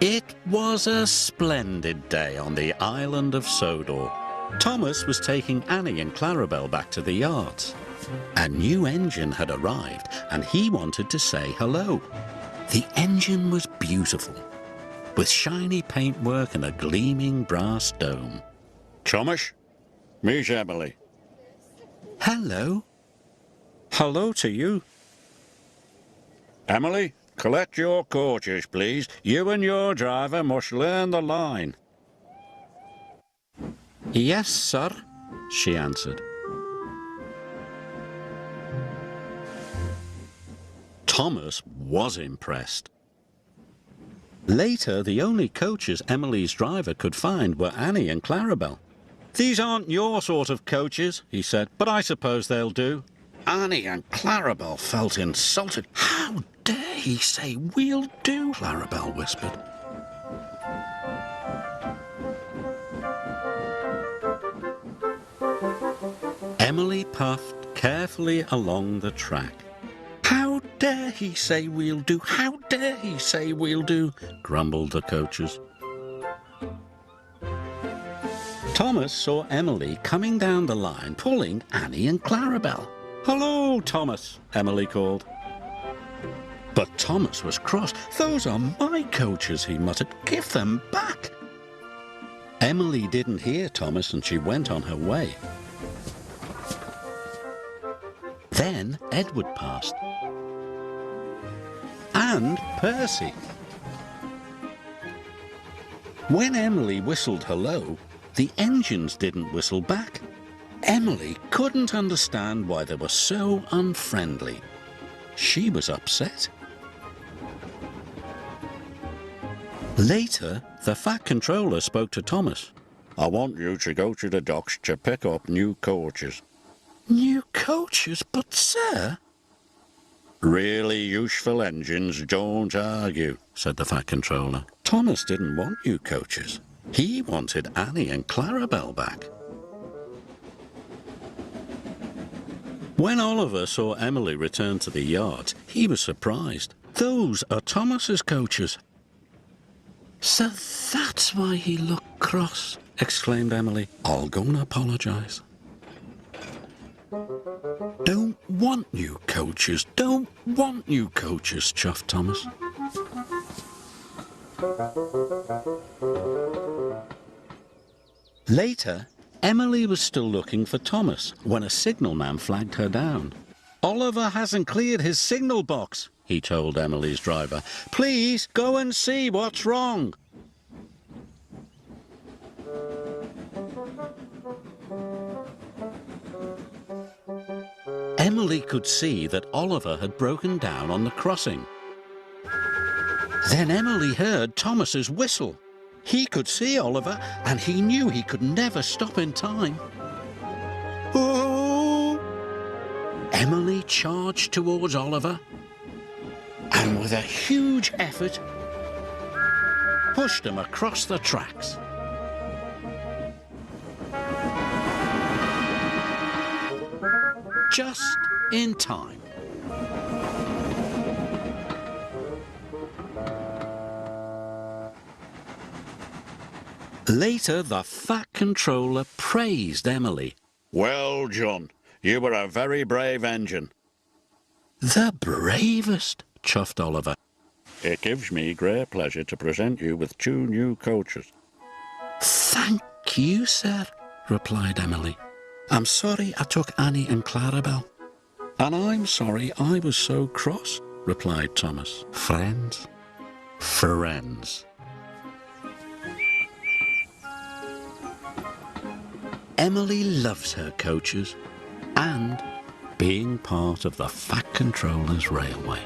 It was a splendid day on the island of Sodor. Thomas was taking Annie and Clarabel back to the yards. A new engine had arrived and he wanted to say hello. The engine was beautiful, with shiny paintwork and a gleaming brass dome. Thomas, meet Emily. Hello. Hello to you. Emily, collect your coaches, please. You and your driver must learn the line. Yes, sir, she answered. Thomas was impressed. Later, the only coaches Emily's driver could find were Annie and Clarabel. "These aren't your sort of coaches," he said, "but I suppose they'll do." Annie and Clarabel felt insulted. "How dare he say we'll do?" Clarabel whispered. Emily puffed carefully along the track. "How dare he say we'll do? How dare he say we'll do?" grumbled the coaches. Thomas saw Emily coming down the line, pulling Annie and Clarabel. "Hello, Thomas," Emily called. But Thomas was cross. "Those are my coaches," he muttered. "Give them back." Emily didn't hear Thomas and she went on her way. Then Edward passed. And Percy. When Emily whistled hello, the engines didn't whistle back. Emily couldn't understand why they were so unfriendly. She was upset. Later, the Fat Controller spoke to Thomas. I want you to go to the docks to pick up new coaches. "New coaches? But, sir..." Really useful engines don't argue, said the Fat Controller. Thomas didn't want new coaches. He wanted Annie and Clarabel back. When Oliver saw Emily return to the yard, he was surprised. "Those are Thomas's coaches." "So that's why he looked cross," exclaimed Emily. "I'll go and apologise." "Don't want new coaches, don't want new coaches," chuffed Thomas. Later, Emily was still looking for Thomas when a signalman flagged her down. "Oliver hasn't cleared his signal box," he told Emily's driver. "Please go and see what's wrong." Emily could see that Oliver had broken down on the crossing. Then Emily heard Thomas's whistle. He could see Oliver, and he knew he could never stop in time. Oh! Emily charged towards Oliver, and with a huge effort, pushed him across the tracks. Just in time. Later, the Fat Controller praised Emily. Well, John, you were a very brave engine. "The bravest," chuffed Oliver. It gives me great pleasure to present you with 2 new coaches. "Thank you, sir," replied Emily. "I'm sorry I took Annie and Clarabel." "And I'm sorry I was so cross," replied Thomas. Friends? Friends. Emily loves her coaches and being part of the Fat Controller's Railway.